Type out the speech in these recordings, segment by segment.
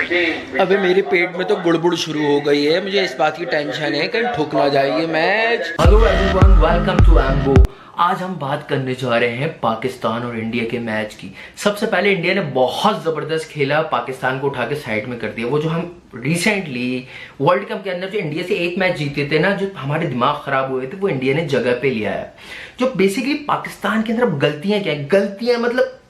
अबे मेरे पेट में तो गुड़गुड़ शुरू हो गई है, मुझे इस बात की टेंशन है कहीं ठुक ना जाए ये match. Hello everyone, welcome to एम्बो। आज हम बात करने जा रहे हैं पाकिस्तान और इंडिया के मैच की। सबसे पहले इंडिया ने बहुत ज़बरदस्त खेला, पाकिस्तान को उठा के साइड में कर दिया। वो जो हम रिसेंटली वर्ल्ड कप के अंदर जो इंडिया से एक मैच जीते थे ना, जो हमारे दिमाग खराब हुए थे, वो इंडिया ने जगह पे लिया है। जो बेसिकली पाकिस्तान के अंदर गलतियां क्या है, गलतियां मतलब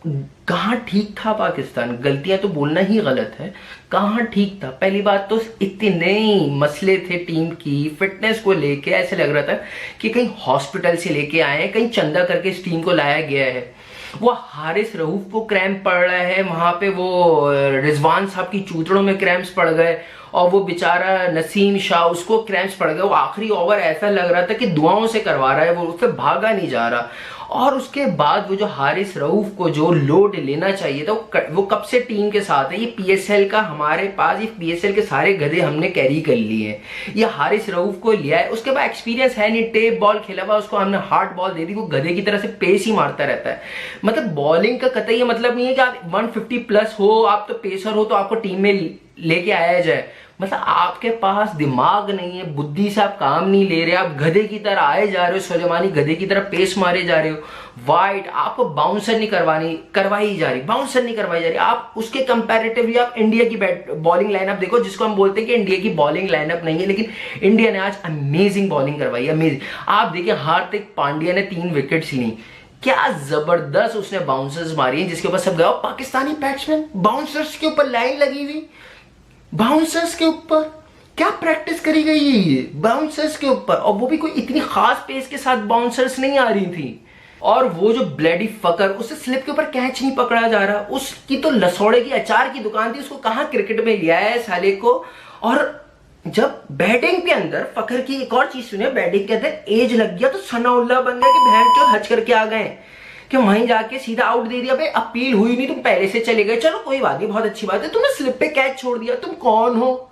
कहाँ ठीक था पाकिस्तान, गलतियां तो बोलना ही गलत है। कहाँ ठीक था, पहली बात तो इतने मसले थे टीम की फिटनेस को लेके, ऐसे लग रहा था कि कहीं हॉस्पिटल से लेके आए हैं, कहीं चंदा करके इस टीम को लाया गया है। वो हारिस रऊफ को क्रैम्प पड़ रहा है, वहां पे वो रिजवान साहब की चूतड़ों में क्रैम्प्स पड़ गए, और वो बेचारा नसीम शाह उसको क्रैम्प्स पड़ गए। वो आखिरी ओवर ऐसा लग रहा था कि दुआओं से करवा रहा है, वो उससे भागा नहीं जा रहा। और उसके बाद वो जो हारिस रऊफ को जो लोड लेना चाहिए था, वो कब से टीम के साथ है। ये पीएसएल का हमारे पास, ये पीएसएल के सारे गधे हमने कैरी कर लिए हैं। ये हारिस रऊफ को लिया है, उसके बाद एक्सपीरियंस है नहीं, टेप बॉल खेला हुआ, उसको हमने हार्ड बॉल दे दी, वो गधे की तरह से पेस ही मारता रहता है। मतलब बॉलिंग का कतई ये मतलब नहीं है कि आप 150 प्लस हो, आप तो पेसर हो तो आपको टीम में लेके आया जाए। मतलब आपके पास दिमाग नहीं है, बुद्धि से आप काम नहीं ले रहे, आप गधे की तरह आए जा रहे हो, सुलेमानी गधे की तरह पेस मारे जा रहे हो। वाइड आपको बाउंसर नहीं करवाई जा रही, बाउंसर नहीं करवाई जा रही। आप उसके कंपैरेटिवली आप इंडिया की बॉलिंग लाइनअप देखो, जिसको हम बोलते हैं कि इंडिया की बॉलिंग लाइनअप नहीं है, लेकिन इंडिया ने आज अमेजिंग बॉलिंग करवाई, अमेजिंग। आप देखिए हार्दिक पांड्या ने 3 विकेट्स ली, क्या जबरदस्त उसने बाउंसर्स मारी है, जिसके ऊपर सब गया। पाकिस्तानी बैट्समैन बाउंसर्स के ऊपर लाइन लगी हुई, बाउंसर्स के ऊपर क्या प्रैक्टिस करी गई है ये बाउंसर्स के ऊपर, और वो भी कोई इतनी खास पेस के साथ बाउंसर्स नहीं आ रही थी। और वो जो ब्लडी फकर, उसे स्लिप के ऊपर कैच नहीं पकड़ा जा रहा, उसकी तो लसौड़े की अचार की दुकान थी, उसको कहां क्रिकेट में लिया है साले को। और जब बैटिंग के अंदर फकर की एक और चीज सुनिए, बैटिंग के अंदर एज लग गया तो सनाउल्लाह बन गया कि बहन चोद हज करके आ गए, कि वहीं जाके सीधा आउट दे दिया। भाई अपील हुई नहीं, तुम पहले से चले गए, चलो कोई बात नहीं, बहुत अच्छी बात है, तुमने स्लिप पे कैच छोड़ दिया। तुम कौन हो,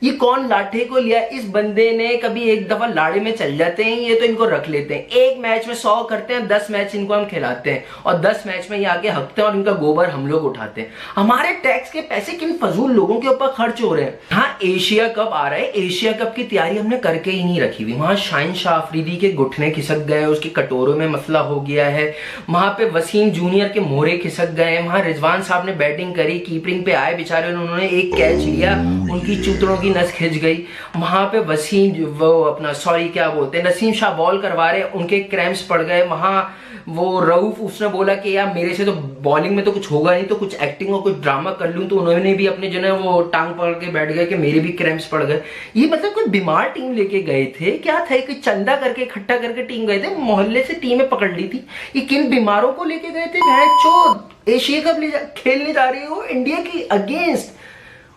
ये कौन लाठे को लिया इस बंदे ने। कभी एक दफा लाड़े में चल जाते हैं ये, तो इनको रख लेते हैं, एक मैच में 100 करते हैं, 10 मैच इनको हम खिलाते हैं, और 10 मैच में ये आगे हकते हैं, और इनका गोबर हम लोग उठाते हैं। हमारे टैक्स के पैसे किन फजूल लोगों के ऊपर खर्च हो रहे हैं। हाँ, एशिया कप आ रहा है, एशिया कप की तैयारी हमने करके ही नहीं रखी हुई। वहां शाहिन शाह अफरीदी के घुटने खिसक गए, उसके कटोरों में मसला हो गया है, वहां पे वसीम जूनियर के मोहरे खिसक गए, वहां रिजवान साहब ने बैटिंग करी, कीपिंग पे आए बेचारे, उन्होंने एक कैच लिया, उनकी चूतरों की नस खिंच गई। वहां पे वसीम वो अपना क्या बोलते हैं, नसीम शाह बॉल करवा रहे, उनके क्रैम्प्स पड़ गए। वहां वो रऊफ, उसने बोला कि यार मेरे से तो बॉलिंग में तो कुछ होगा नहीं, तो कुछ एक्टिंग और कुछ ड्रामा कर लूं, तो उन्होंने भी अपने जो है वो टांग पकड़ के बैठ गए कि मेरे भी क्रैम्प्स पड़ गए। ये मतलब कोई बीमार टीम लेके गए थे क्या, था कोई चंदा करके इकट्ठा करके टीम गए थे, मोहल्ले से टीमें पकड़ ली थी। ये किन बीमारों को लेके गए थे भैंस चोद, एशिया कप खेलने जा रही हो इंडिया की अगेंस्ट,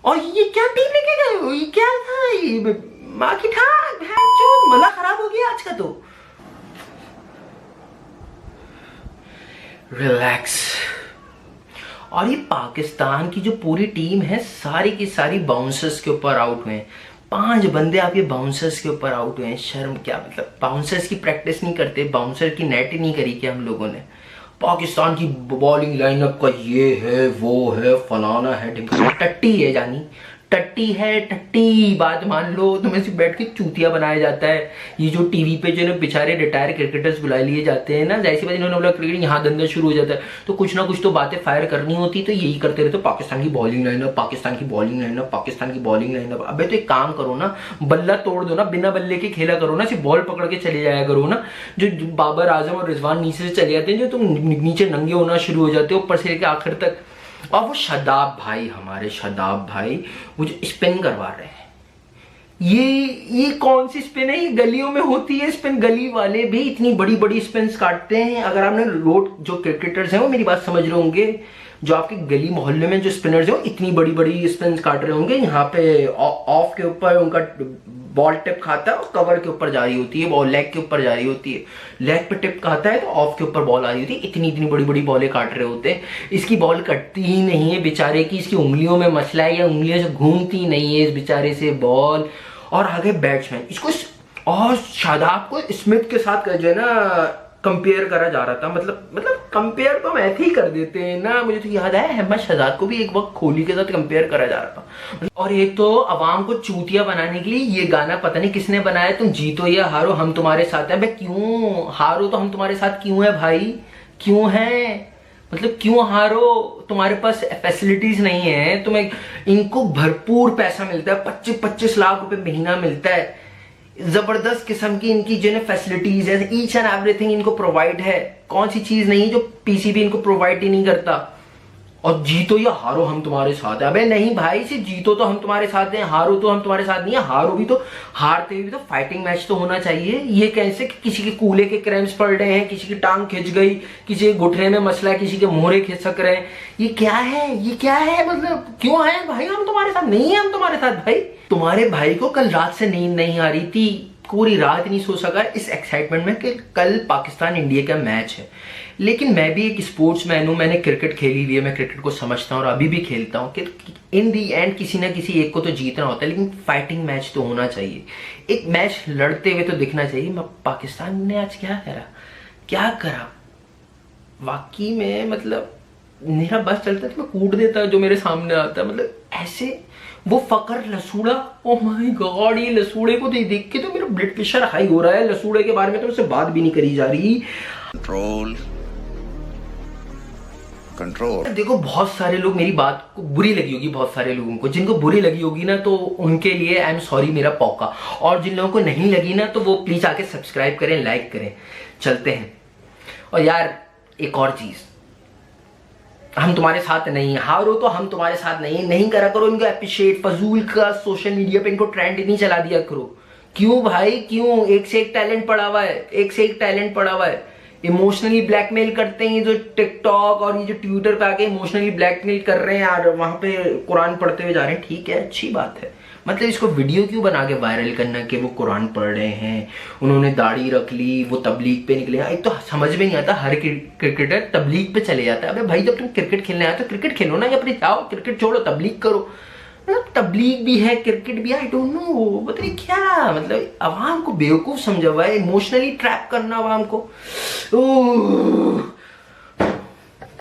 और ये क्या टीम लेके गए हो, ये क्या था, ये माँ की ठाक मला खराब हो गया आज का। तो रिलैक्स। और ये पाकिस्तान की जो पूरी टीम है, सारी की सारी बाउंसर्स के ऊपर आउट हुए हैं। 5 बंदे आपके बाउंसर्स के ऊपर आउट हुए हैं। शर्म क्या, मतलब बाउंसर्स की प्रैक्टिस नहीं करते, बाउंसर की नेट ही नहीं करी क्या हम लोगों ने। पाकिस्तान की बॉलिंग लाइनअप का ये है, वो है, फलाना है, ढिमकाना, टट्टी है, जानी टट्टी है, टट्टी बात मान लो, तुम्हें सिर्फ बैठ के चूतिया बनाया जाता है। ये जो टीवी पे जो बेचारे रिटायर क्रिकेटर्स बुला लिए जाते हैं ना, जैसी बात इन्होंने बोला क्रिकेट यहाँ धंधा शुरू हो जाता है, तो कुछ ना कुछ तो बातें फायर करनी होती, तो यही करते रहते, पाकिस्तान की बॉलिंग लाइनअप, पाकिस्तान की बॉलिंग लाइनअप, पाकिस्तान की बॉलिंग लाइनअप। अबे तो एक काम करो ना, बल्ला तोड़ दो ना, बिना बल्ले के खेला करो ना, सिर्फ बॉल पकड़ के चले जाया करो ना। जो बाबर आजम और रिजवान नीचे से चले जाते हैं, जो तुम नीचे नंगे होना शुरू हो जाते हो, ऊपर से लेकर आखिर तक। और वो शादाब भाई, हमारे शादाब भाई, वो जो स्पिन करवा रहे हैं, ये कौन सी स्पिन है, ये गलियों में होती है स्पिन, गली वाले भी इतनी बड़ी बड़ी स्पिन काटते हैं। अगर आपने रोड जो क्रिकेटर्स हैं वो मेरी बात समझ रहे होंगे, जो आपके गली मोहल्ले में जो स्पिनर्स हैं इतनी बड़ी बड़ी स्पिन काट रहे होंगे, यहाँ पे ऑफ के ऊपर उनका बॉल टिप खाता है और कवर के ऊपर जा रही होती है, बॉल लेग के ऊपर जा रही होती है, लेग पे टिप खाता है तो ऑफ के ऊपर बॉल आ रही होती है। इतनी इतनी बड़ी बड़ी बॉलें काट रहे होते हैं। इसकी बॉल कटती ही नहीं है बेचारे की, इसकी उंगलियों में मसला है या उंगलियों से घूमती नहीं है इस बेचारे से बॉल। और आगे बैट्समैन इसको, और शादाब को स्मिथ के साथ जो है ना कंपेयर करा जा रहा था। मतलब कंपेयर तो हम ऐसे ही कर देते हैं ना। मुझे तो याद है अहमद शहजाद को भी एक वक्त कोहली के साथ कंपेयर करा जा रहा था। और एक तो अवाम को चूतिया बनाने के लिए ये गाना पता नहीं किसने बनाया, तुम जीतो या हारो हम तुम्हारे साथ हैं। भाई क्यों हारो तो हम तुम्हारे साथ क्यों है भाई, क्यों है, मतलब क्यों हारो? तुम्हारे पास फैसिलिटीज नहीं है, तुम्हें इनको भरपूर पैसा मिलता है, 25-25 लाख रुपए महीना मिलता है, जबरदस्त किस्म की इनकी जो फैसिलिटीज है, ईच एंड एवरीथिंग इनको प्रोवाइड है। कौन सी चीज नहीं जो पीसीबी इनको प्रोवाइड ही नहीं करता। और जीतो या हारो हम तुम्हारे साथ है। अबे नहीं भाई, सिर्फ जीतो तो हम तुम्हारे साथ हैं, हारो तो हम तुम्हारे साथ नहीं है। हारो भी तो, हारते भी तो फाइटिंग मैच तो होना चाहिए। ये कैसे कि किसी के कूले के क्रैम्स पड़ रहे हैं, किसी की टांग खिंच गई, किसी के घुटने में मसला है, किसी के मोहरे खिसक रहे हैं, ये क्या है, ये क्या है? मतलब क्यों है भाई हम तुम्हारे साथ नहीं है, हम तुम्हारे साथ भाई। तुम्हारे भाई को कल रात से नींद नहीं आ रही थी, पूरी रात नहीं सो सका इस एक्साइटमेंट में कि कल पाकिस्तान इंडिया का मैच है। लेकिन मैं भी एक स्पोर्ट्समैन हूं, मैंने क्रिकेट खेली हुई है, मैं क्रिकेट को समझता हूं और अभी भी खेलता हूं कि इन दी एंड किसी ना किसी एक को तो जीतना होता है, लेकिन फाइटिंग मैच तो होना चाहिए। एक मैच लड़ते हुए तो दिखना चाहिए। पाकिस्तान ने आज क्या करा, क्या करा वाकई में, मतलब मेरा बस चलता है तो मैं कूट देता जो मेरे सामने आता। मतलब ऐसे वो फकर लसूड़ा, ओ माय गॉड, ये लसूड़े को देख के तो मेरा ब्लड प्रेशर हाई हो रहा है। लसूड़े के बारे में तो मुझसे बात भी नहीं करी जा रही। कंट्रोल। देखो बहुत सारे लोग, मेरी बात को बुरी लगी होगी, बहुत सारे लोगों को, जिनको बुरी लगी होगी ना तो उनके लिए आई एम सॉरी, मेरा पौका। और जिन लोगों को नहीं लगी ना तो वो प्लीज आके सब्सक्राइब करें, लाइक करें। चलते हैं। और यार एक और चीज, हम तुम्हारे साथ नहीं, हारो तो हम तुम्हारे साथ नहीं करा करो इनको अप्रिशिएट। फजूल का सोशल मीडिया पे इनको ट्रेंड नहीं चला दिया करो। क्यों भाई क्यों? एक से एक टैलेंट पड़ा हुआ है, एक से एक टैलेंट पड़ा हुआ है। इमोशनली ब्लैकमेल करते हैं जो टिकटॉक और ये जो ट्विटर पे आके इमोशनली ब्लैकमेल कर रहे हैं यार, वहां पे कुरान पढ़ते हुए जा रहे हैं। ठीक है, अच्छी बात है, मतलब इसको वीडियो क्यों बना के वायरल करना कि वो कुरान पढ़ रहे हैं, उन्होंने दाढ़ी रख ली, वो तबलीग पे निकले। एक तो समझ में नहीं आता, हर क्रिकेटर तबलीग पे चले जाता है। अबे भाई जब तुम क्रिकेट खेलने आए तो क्रिकेट खेलो ना, या फिर जाओ क्रिकेट छोड़ो तबलीग करो। मतलब तबलीग भी है, क्रिकेट भी है, आई डोंट नो, बताइए क्या मतलब आवाम को बेवकूफ समझा हुआ है, इमोशनली ट्रैप करना आवाम को।